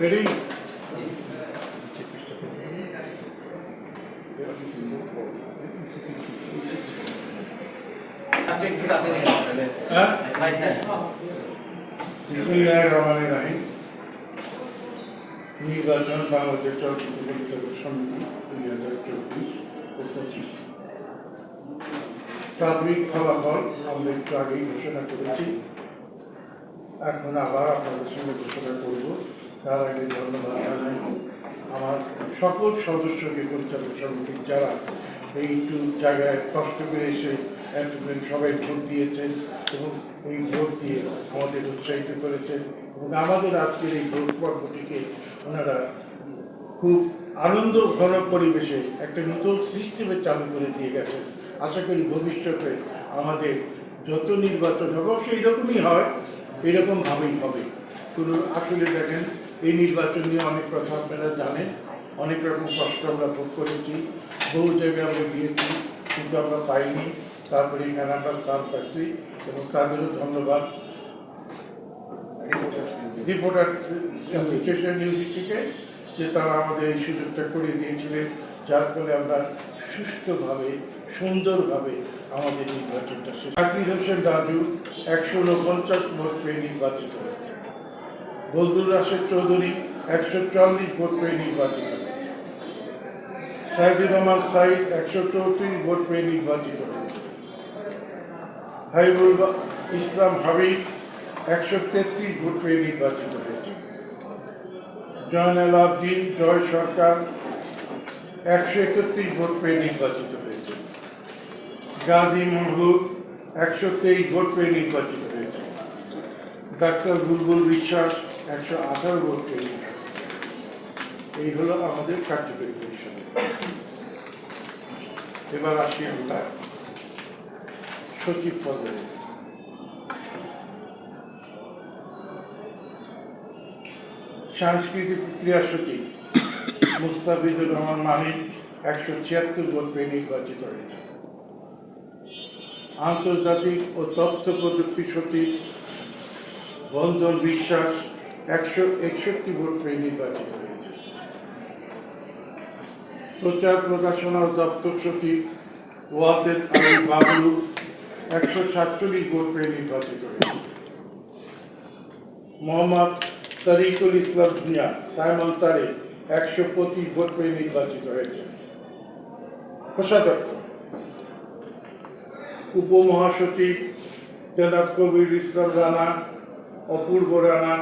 Ready? নির্বাচন বাংলাদেশ চলচ্চিত্র পরিচালক সমিতি 2024-25 প্রাথমিক ফলাফল আমরা একটু আগেই ঘোষণা করেছি, এখন আবার আপনাদের সঙ্গে ঘোষণা করব। তার আগে ধন্যবাদ জানাই আমার সকল সদস্যকে, পরিচালক সমিতির যারা এইটু জায়গায় কষ্ট করে এসে এতদিন সবাই ভোট দিয়েছেন এবং এই ভোট দিয়ে আমাদের উৎসাহিত করেছেন এবং আমাদের আজকের এই ভোট পর্বটিকে ওনারা খুব আনন্দ ঘন পরিবেশে একটা নতুন সিস্টেমে চালু করে দিয়ে গেছেন। আশা করি ভবিষ্যতে আমাদের যত নির্বাচন হবে সেই রকমই হয়, এরকমভাবেই হবে। কোনো আসলে দেখেন এই নির্বাচন নিয়ে অনেক কথা আপনারা জানেন, অনেক রকম কষ্ট আমরা ভোগ করেছি, বহু জায়গায় আমরা গিয়েছি কিন্তু আমরা পাইনি, তারপরে এখানে আমরা স্থান পাচ্ছি এবং তাদেরও ধন্যবাদ রিপোর্টার স্টেশন নিউজ থেকে যে তারা আমাদের এই সুযোগটা করে দিয়েছিলেন, যার ফলে আমরা সুষ্ঠুভাবে সুন্দরভাবে আমাদের নির্বাচনটা শেষ। জাকির হোসেন রাজু 149 ভোট পেয়ে নির্বাচিত হয়েছে। বজলুর রাশেদ চৌধুরী 144 ভোট পেয়ে নির্বাচিত হয়েছে। সাইদুর রহমান সাইদ 134 ভোট পেয়ে নির্বাচিত হয়েছে। হাবিবুল ইসলাম হাবিব 133 ভোট পেয়ে নির্বাচিত হয়েছে। জয়নাল আবদিন জয় সরকার 131 ভোট পেয়ে নির্বাচিত হয়েছে। গাজী মাহবুব 123 ভোট পেয়ে নির্বাচিত হয়েছে। ডাক্তার বুলবুল বিশ্বাস 118 ভোট পেয়ে নির্বাচিত। এই হলো আমাদের কার্যকরী পরিষদ। এবার আসি আমরা সচিব পদে। সাংস্কৃতিক ক্রিয়া সচিব মুস্তাফিজুর রহমান মাহিন 176 ভোট পেয়ে নির্বাচিত হয়েছে। আন্তর্জাতিক ও তথ্য প্রযুক্তি সচিব বন্ধন বিশ্বাস 161 ভোট পেয়ে নির্বাচিত হয়েছে। প্রচার প্রকাশনা ও দপ্তর সচিব ওয়াজেদ আলী বাবলু 147 ভোট পেয়ে নির্বাচিত হয়েছে। মোহাম্মদ তারিকুল ইসলাম ভুঁইয়া সাইমন তারিক 125 ভোট পেয়ে নির্বাচিত হয়েছে। কোষাধ্যক্ষ উপমহাসচিব জনাব কবির ইসলাম রানা অপূর্ব রানা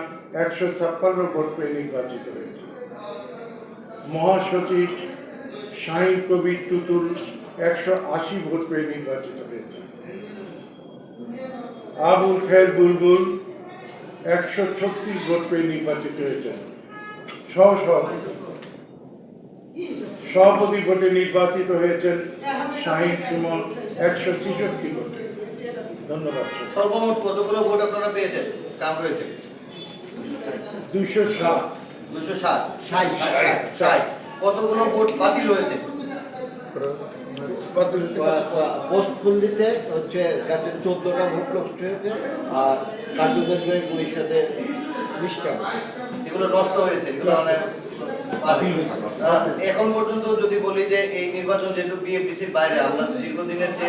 156 ভোট পেয়ে নির্বাচিত হয়েছে। মহাসচিব শাহিন কবির টুটুল 180 ভোট পেয়ে নির্বাচিত হয়েছে। আবুল খের বুলবুল 136 ভোট পেয়ে নির্বাচিত হয়েছে। সভাপতি ভোটে নির্বাচিত হয়েছেন শাহিন সুমন 166 ভোটে। ধন্যবাদ। সর্বমোট কতগুলো ভোট আপনারা পেয়েছেন? কাম হয়েছে 260 কতগুলো ভোট বাতিল হয়েছে? পোস্ট খুলতে হচ্ছে 14টা ভোট নষ্ট হয়েছে আর কার্যকরী পরিষদে 20টা এগুলো নষ্ট হয়েছে, এগুলো মানে এখন পর্যন্ত যদি বলি যে এই নির্বাচন যেহেতু বিএফডিসির বাইরে, আমরা দীর্ঘদিনের যে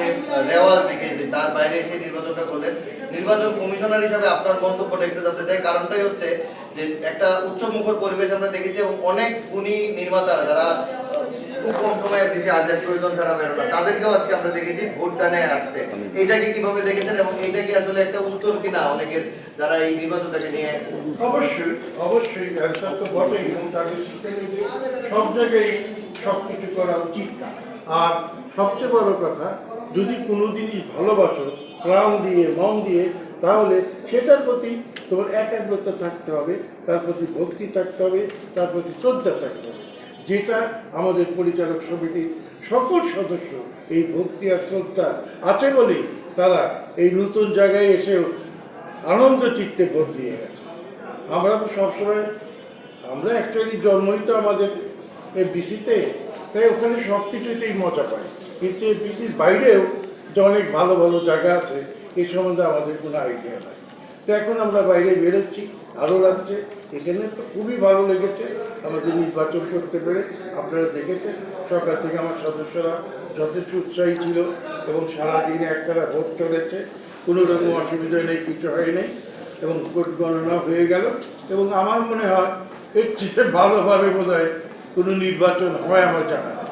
রেওয়াজ দেখেছি তার বাইরে এসে নির্বাচনটা করলেন, নির্বাচন কমিশনার হিসাবে আপনার মন্তব্যটা একটু জানতে চাই। কারণটাই হচ্ছে যে একটা উৎসবমুখর পরিবেশ আমরা দেখেছি এবং অনেক গুণী নির্মাতারা যারা খুব কম সময়ে দেশে আর্জেন্ট প্রয়োজন ছাড়া বেরোনা, তাদেরকেও আজকে আমরা দেখেছি ভোট দানে আসতে। এইটাকে কিভাবে দেখেছেন এবং এইটা কি আসলে একটা উত্তর কিনা অনেকের যারা এই নির্বাচনটাকে নিয়ে? অবশ্যই অবশ্যই অ্যান্সার তো বটেই এবং তাদের সব জায়গায় সব কিছু করা উচিত না। আর সবচেয়ে বড় কথা, যদি কোনো জিনিস ভালোবাসো প্রাণ দিয়ে মন দিয়ে, তাহলে সেটার প্রতি তোমার একাগ্রতা থাকতে হবে, তার প্রতি ভক্তি থাকতে হবে, তার প্রতি শ্রদ্ধা থাকতে হবে। যেটা আমাদের পরিচালক সমিতির সকল সদস্য এই ভক্তি আর শ্রদ্ধা আছে বলেই তারা এই নতুন জায়গায় এসেও আনন্দ চিত্তে ভোট দিয়ে গেছে। আমরা তো সবসময় আমরা অ্যাকচুয়ালি জন্মই তো আমাদের এফডিসিতে, তাই ওখানে সব কিছুতেই মজা পাই, কিন্তু এফডিসির বাইরেও যে অনেক ভালো ভালো জায়গা আছে এই সম্বন্ধে আমাদের কোনো আইডিয়া নাই। তো এখন আমরা বাইরে বেরোচ্ছি, ভালো লাগছে। এখানে তো খুবই ভালো লেগেছে আমাদের নির্বাচন করতে পেরে। আপনারা দেখেছেন সকাল থেকে আমার সদস্যরা যথেষ্ট উৎসাহী ছিল এবং সারাদিন একতারা ভোট চলেছে, কোনো রকম অসুবিধা নেই, কিছু হয়নি এবং ভোট গণনা হয়ে গেল। এবং আমার মনে হয় এর চেয়ে ভালোভাবে বোধ হয় কোনো নির্বাচন হয় আমার জানা নেই।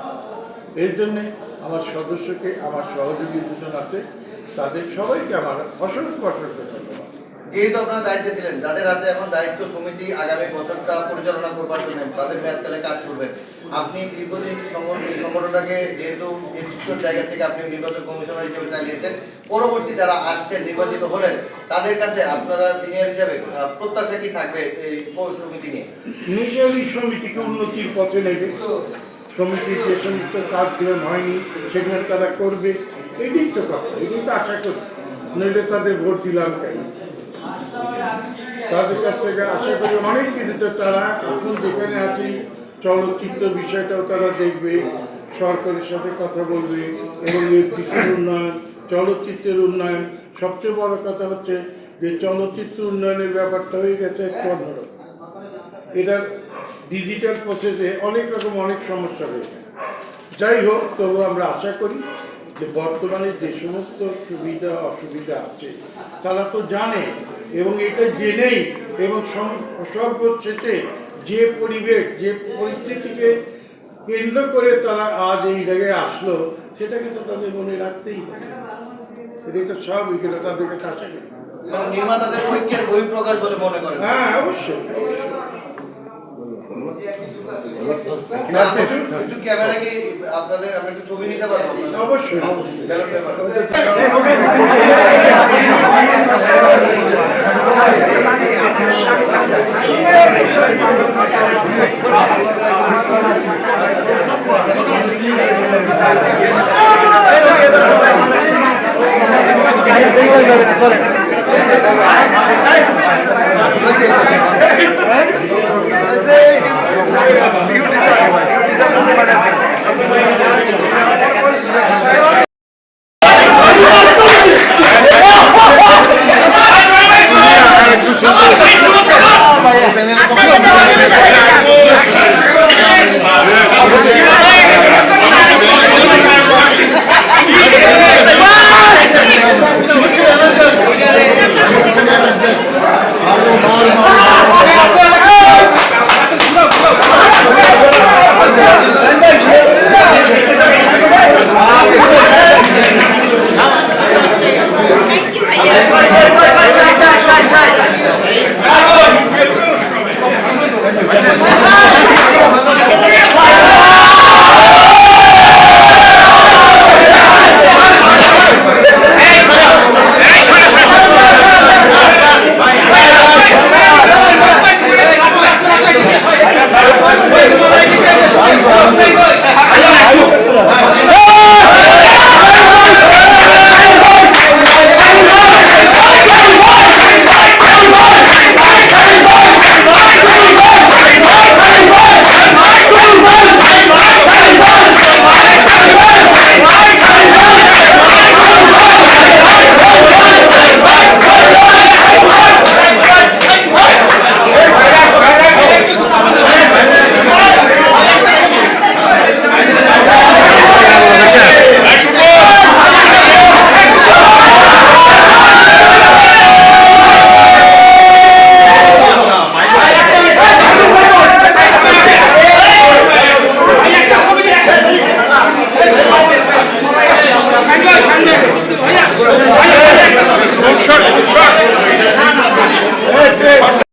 এর জন্যে আমার সদস্যকে, আমার সহযোগী দুজন আছে, তাদের সবাইকে আমার অসংখ্য অসংখ্য ধন্যবাদ। যেহেতু আপনারা দায়িত্বে ছিলেন, যাদের হাতে এখন দায়িত্ব সমিতি আগামী বছরটা পরিচালনা করবার জন্য তাদের মেয়াদকালে কাজ করবেন, আপনি দীর্ঘদিন সংগঠনটাকে যেহেতু নির্দিষ্ট জায়গা থেকে আপনি নির্বাচন কমিশনার হিসেবে চালিয়েছেন, পরবর্তী যারা আসছেন নির্বাচিত হলেন তাদের কাছে আপনারা সিনিয়র হিসেবে প্রত্যাশা কি থাকবে এই সমিতি নিয়ে? নিশ্চয়ই সমিতিকে উন্নতির পথে নেবে, সমিতির যে সমস্ত কাজগুলো হয়নি সেগুলো তারা করবে, এটাই তো কথা, এটাই তো আশা করি। নইলে তাদের ভোট দিলাম কেন? তাদের কাছ থেকে আশা করি অনেক কিছু। তো তারা এখন যেখানে আছি চলচ্চিত্র বিষয়টাও তারা দেখবে, সরকারের সাথে কথা বলবে এবং এফডিসির উন্নয়ন, চলচ্চিত্রের উন্নয়ন। সবচেয়ে বড় কথা হচ্ছে যে চলচ্চিত্র উন্নয়নের ব্যাপারটা হয়ে গেছে একটু অন্যরকম। এটার ডিজিটাল প্রসেসে অনেক রকম অনেক সমস্যা রয়েছে। যাই হোক, তবু আমরা আশা করি যে বর্তমানে যে সমস্ত সুবিধা অসুবিধা আছে তারা তো জানে, এবং এটা জেনেই এবং সর্বশেষে যে পরিবেশ, যে পরিস্থিতিকে কেন্দ্র করে তারা আজ এই জায়গায় আসলো, সেটাকে তো তাদের মনে রাখতেই হবে। এটাই তো সব এগুলো তাদের কাছে আশা করি। নির্মাতাদের ঐক্যের বহিঃপ্রকাশ বলে মনে করেন? হ্যাঁ, অবশ্যই। একটু ক্যামেরা কি আপনাদের, আমরা একটু ছবি নিতে পারবো? অবশ্যই। Ballot paper